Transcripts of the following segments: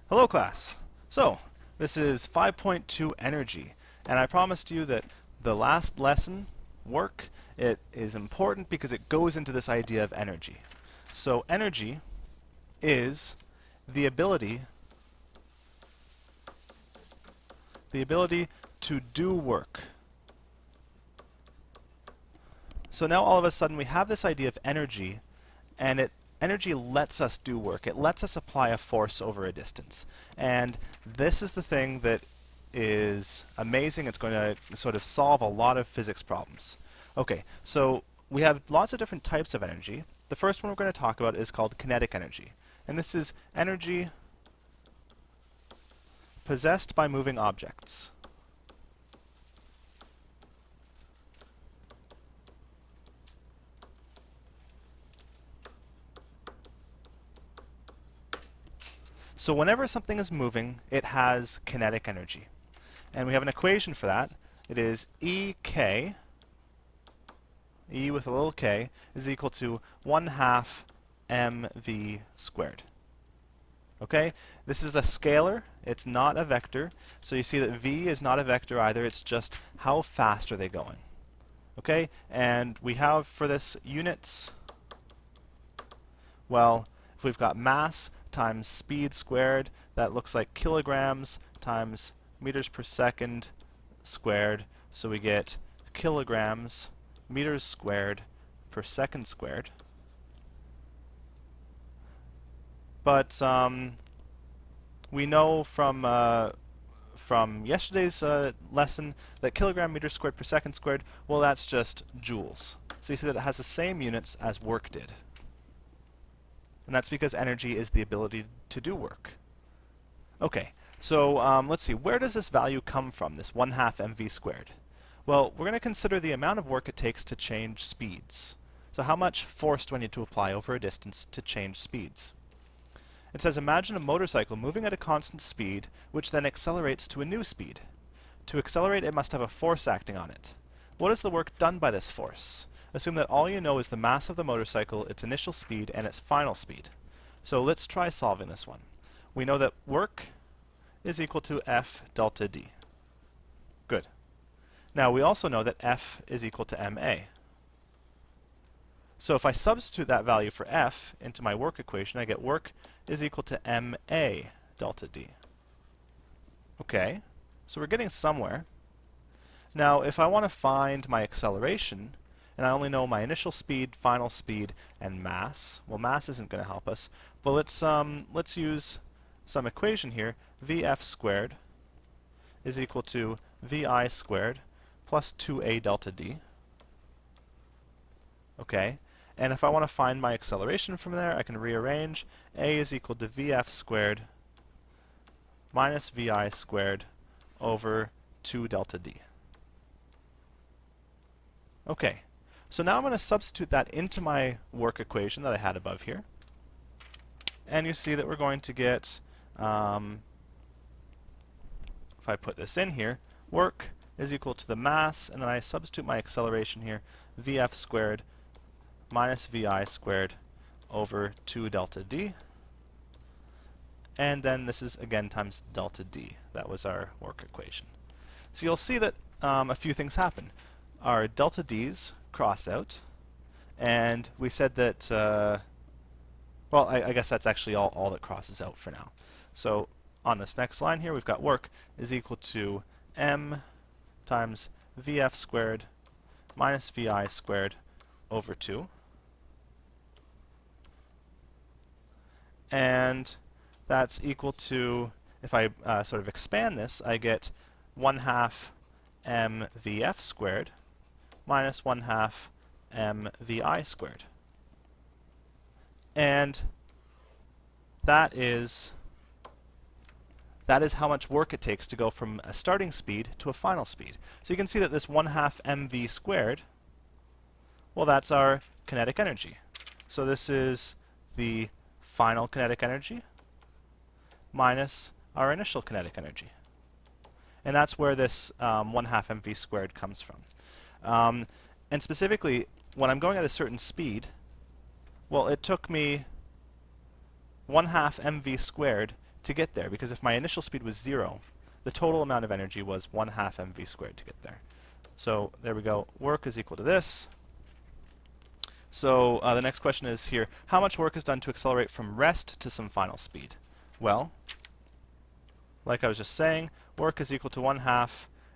Hello class! So, this is 5.2 energy, and I promised you that the last lesson, work, it is important because it goes into this idea of energy. So energy is the ability to do work. So now all of a sudden we have this idea of energy, and energy lets us do work. It lets us apply a force over a distance. And this is the thing that is amazing. It's going to sort of solve a lot of physics problems. Okay, so we have lots of different types of energy. The first one we're going to talk about is called kinetic energy. And this is energy possessed by moving objects. So whenever something is moving, it has kinetic energy. And we have an equation for that. It is EK, E with a little k, is equal to 1/2 mv squared. Okay? This is a scalar. It's not a vector. So you see that v is not a vector either. It's just how fast are they going. Okay? And we have for this units. Well, if we've got mass times speed squared, that looks like kilograms times meters per second squared. So we get kilograms meters squared per second squared. But we know from yesterday's lesson that kilogram meters squared per second squared, well, that's just joules. So you see that it has the same units as work did. And that's because energy is the ability to do work. Okay, so let's see, where does this value come from, this 1/2 mv squared? Well, we're going to consider the amount of work it takes to change speeds. So how much force do I need to apply over a distance to change speeds? It says, imagine a motorcycle moving at a constant speed, which then accelerates to a new speed. To accelerate, it must have a force acting on it. What is the work done by this force? Assume that all you know is the mass of the motorcycle, its initial speed, and its final speed. So let's try solving this one. We know that work is equal to F delta D. Good. Now we also know that F is equal to ma. So if I substitute that value for F into my work equation, I get work is equal to ma delta D. Okay, so we're getting somewhere. Now if I want to find my acceleration, and I only know my initial speed, final speed, and mass, well, mass isn't going to help us, but let's use some equation here. Vf squared is equal to vi squared plus 2a delta d. Okay, and if I want to find my acceleration from there, I can rearrange. A is equal to vf squared minus vi squared over 2 delta d. Okay, so now I'm going to substitute that into my work equation that I had above here. And you see that we're going to get, if I put this in here, work is equal to the mass, and then I substitute my acceleration here, vf squared minus vi squared over 2 delta d. And then this is again times delta d. That was our work equation. So you'll see that a few things happen. Our delta d's cross out, and we said that, well, I guess that's actually all that crosses out for now. So on this next line here, we've got work is equal to m times vf squared minus vi squared over 2. And that's equal to, if I sort of expand this, I get 1/2 mvf squared minus 1/2 mvi squared. And that is how much work it takes to go from a starting speed to a final speed. So you can see that this 1/2 mv squared, well, that's our kinetic energy. So this is the final kinetic energy minus our initial kinetic energy. And that's where this 1/2 mv squared comes from. And specifically, when I'm going at a certain speed, well, it took me 1/2 mv squared to get there, because if my initial speed was 0, the total amount of energy was 1/2 mv squared to get there. So there we go. Work is equal to this. So the next question is here, how much work is done to accelerate from rest to some final speed? Well, like I was just saying, work is equal to 1/2,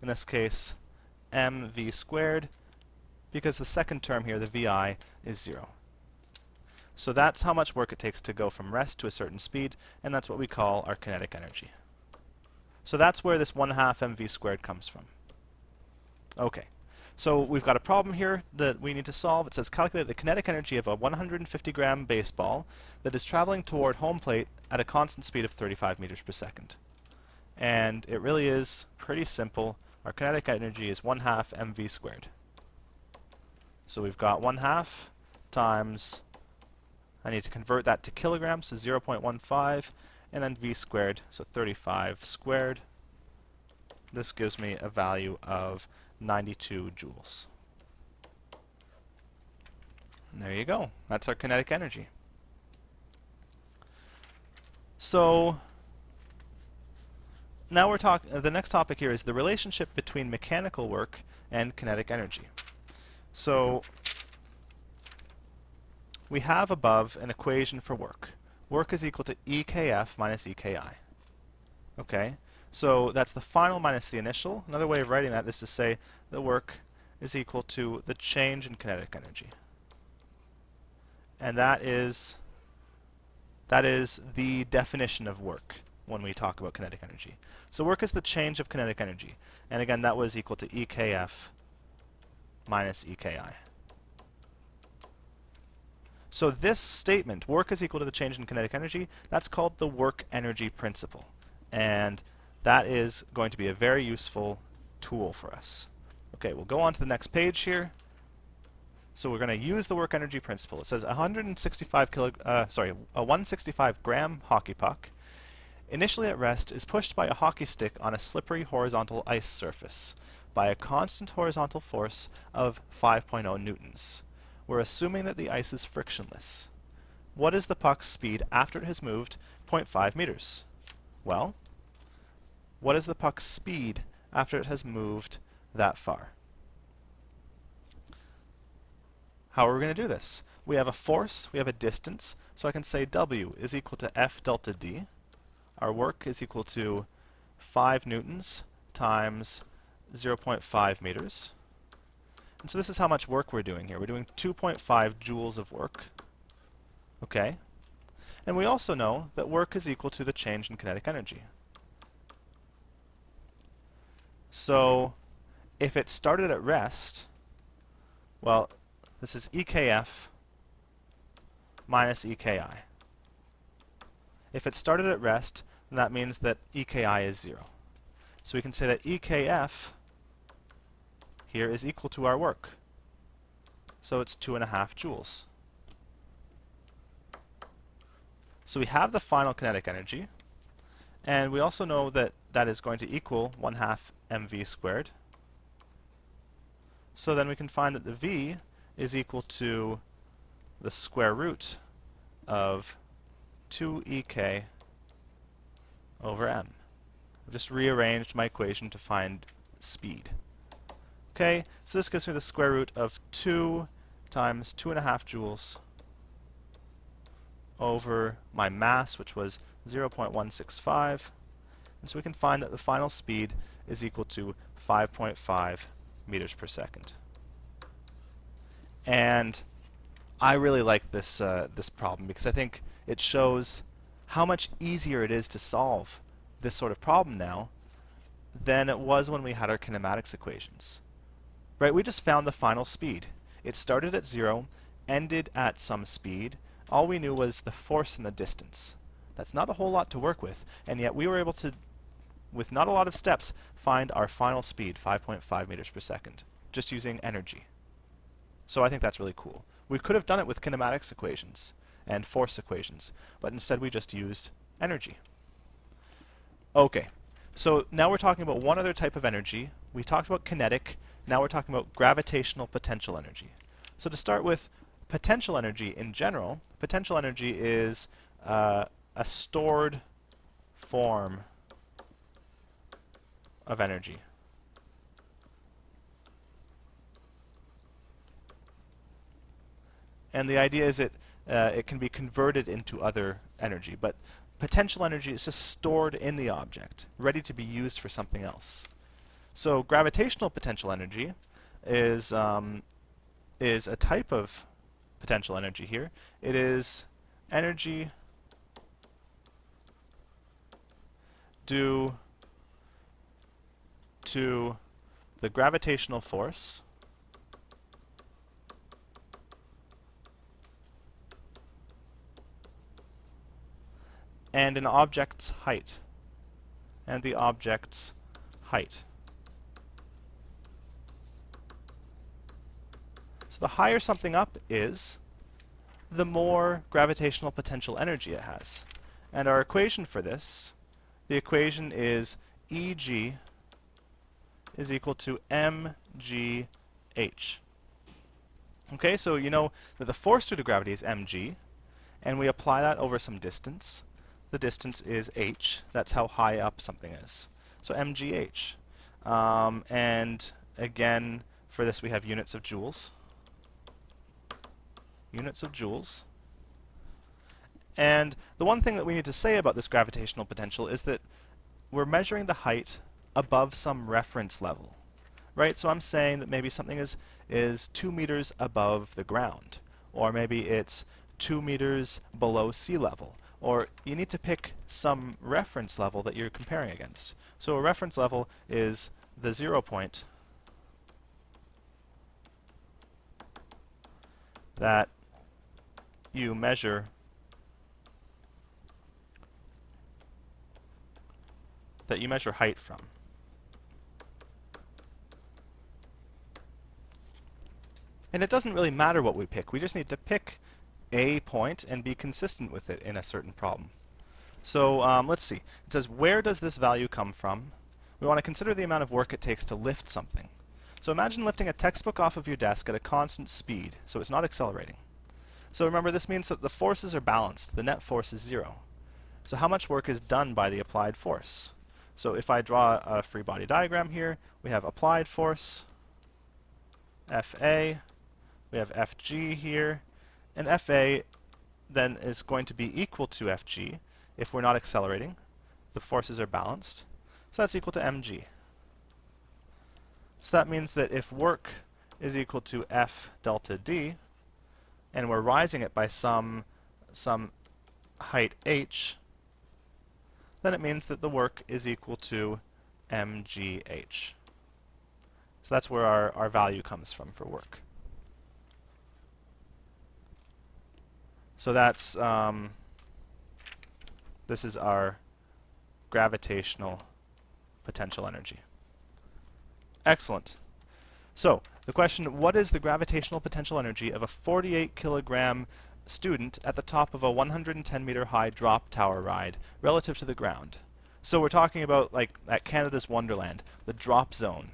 in this case, mv squared, because the second term here, the vi, is 0. So that's how much work it takes to go from rest to a certain speed, and that's what we call our kinetic energy. So that's where this 1/2 mv squared comes from. Okay, so we've got a problem here that we need to solve. It says calculate the kinetic energy of a 150-gram baseball that is traveling toward home plate at a constant speed of 35 meters per second. And it really is pretty simple. Our kinetic energy is 1/2 mv squared. So we've got 1/2 times, I need to convert that to kilograms, so 0.15, and then v squared, so 35 squared. This gives me a value of 92 joules. And there you go. That's our kinetic energy. So now we're talking, the next topic here is the relationship between mechanical work and kinetic energy. So we have above an equation for work. Work is equal to EKF minus EKI. Okay, so that's the final minus the initial. Another way of writing that is to say the work is equal to the change in kinetic energy. And that is the definition of work when we talk about kinetic energy. So work is the change of kinetic energy. And again, that was equal to EKF minus EKI. So this statement, work is equal to the change in kinetic energy, that's called the work energy principle. And that is going to be a very useful tool for us. Okay, we'll go on to the next page here. So we're going to use the work energy principle. It says a 165 gram hockey puck, initially at rest, is pushed by a hockey stick on a slippery horizontal ice surface by a constant horizontal force of 5.0 newtons. We're assuming that the ice is frictionless. What is the puck's speed after it has moved 0.5 meters? Well, what is the puck's speed after it has moved that far? How are we going to do this? We have a force, we have a distance, so I can say W is equal to F delta D. Our work is equal to 5 newtons times 0.5 meters. And so this is how much work we're doing here. We're doing 2.5 joules of work. Okay? And we also know that work is equal to the change in kinetic energy. So if it started at rest, well, this is EKF minus EKI. If it started at rest, then that means that EKI is 0. So we can say that EKF here is equal to our work. So it's 2.5 joules. So we have the final kinetic energy, and we also know that that is going to equal 1/2 mv squared. So then we can find that the v is equal to the square root of 2ek over m. I've just rearranged my equation to find speed. Okay, so this gives me the square root of 2 times 2.5 joules over my mass, which was 0.165. And so we can find that the final speed is equal to 5.5 meters per second. And I really like this, this problem because I think it shows how much easier it is to solve this sort of problem now than it was when we had our kinematics equations. Right, we just found the final speed. It started at 0, ended at some speed. All we knew was the force and the distance. That's not a whole lot to work with, and yet we were able to, with not a lot of steps, find our final speed, 5.5 meters per second, just using energy. So I think that's really cool. We could have done it with kinematics equations and force equations, but instead we just used energy. Okay, so now we're talking about one other type of energy. We talked about kinetic. Now we're talking about gravitational potential energy. So to start with, potential energy in general, potential energy is a stored form of energy. And the idea is it can be converted into other energy, but potential energy is just stored in the object, ready to be used for something else. So gravitational potential energy is a type of potential energy here. It is energy due to the gravitational force and an object's height, and the object's height. So the higher something up is, the more gravitational potential energy it has. And our equation for this, the equation is Eg is equal to mgh. Okay, so you know that the force due to gravity is mg, and we apply that over some distance. The distance is h. That's how high up something is. So mgh. And again, for this we have units of joules. Units of joules. And the one thing that we need to say about this gravitational potential is that we're measuring the height above some reference level. Right? So I'm saying that maybe something is 2 meters above the ground, or maybe it's 2 meters below sea level, or you need to pick some reference level that you're comparing against. So a reference level is the 0 point that you measure height from. And it doesn't really matter what we pick. We just need to pick a point and be consistent with it in a certain problem. So let's see. It says, where does this value come from? We want to consider the amount of work it takes to lift something. So imagine lifting a textbook off of your desk at a constant speed, so it's not accelerating. So remember, this means that the forces are balanced. The net force is 0. So how much work is done by the applied force? So if I draw a free body diagram here, we have applied force, Fa, we have Fg here, and Fa then is going to be equal to Fg if we're not accelerating. The forces are balanced. So that's equal to mg. So that means that if work is equal to F delta d, and we're rising it by some height h, then it means that the work is equal to mgh. So that's where our value comes from for work. So that's, this is our gravitational potential energy. Excellent. So, the question, what is the gravitational potential energy of a 48 kilogram student at the top of a 110 meter high drop tower ride relative to the ground? So we're talking about, like, at Canada's Wonderland, the drop zone.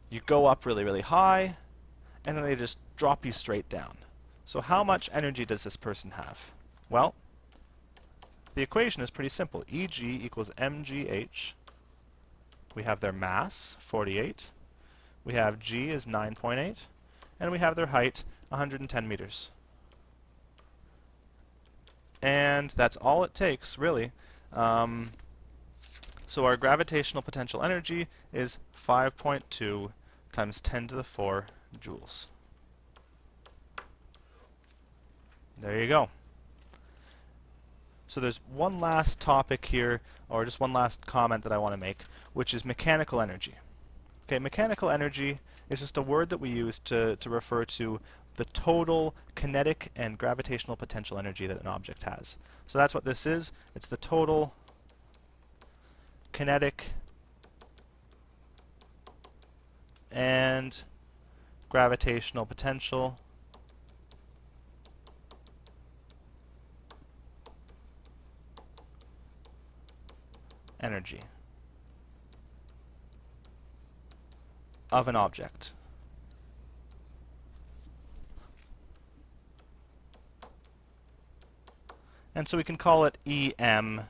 You go up really, really high, and then they just drop you straight down. So how much energy does this person have? Well, the equation is pretty simple. Eg equals mgh. We have their mass, 48. We have g is 9.8. And we have their height, 110 meters. And that's all it takes, really. So our gravitational potential energy is 5.2 times 10 to the 4 joules. There you go. So there's one last topic here, or just one last comment that I want to make, which is mechanical energy. Okay, mechanical energy is just a word that we use to refer to the total kinetic and gravitational potential energy that an object has. So that's what this is. It's the total kinetic and gravitational potential energy of an object. And so we can call it EM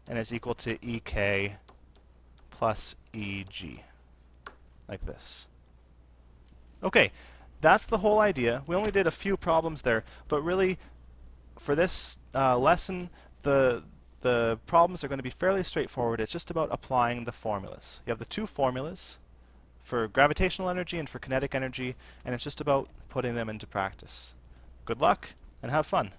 and is equal to Ek plus Eg, like this. Okay, that's the whole idea. We only did a few problems there, but really, for this lesson, the problems are going to be fairly straightforward. It's just about applying the formulas. You have the two formulas for gravitational energy and for kinetic energy, and it's just about putting them into practice. Good luck, and have fun.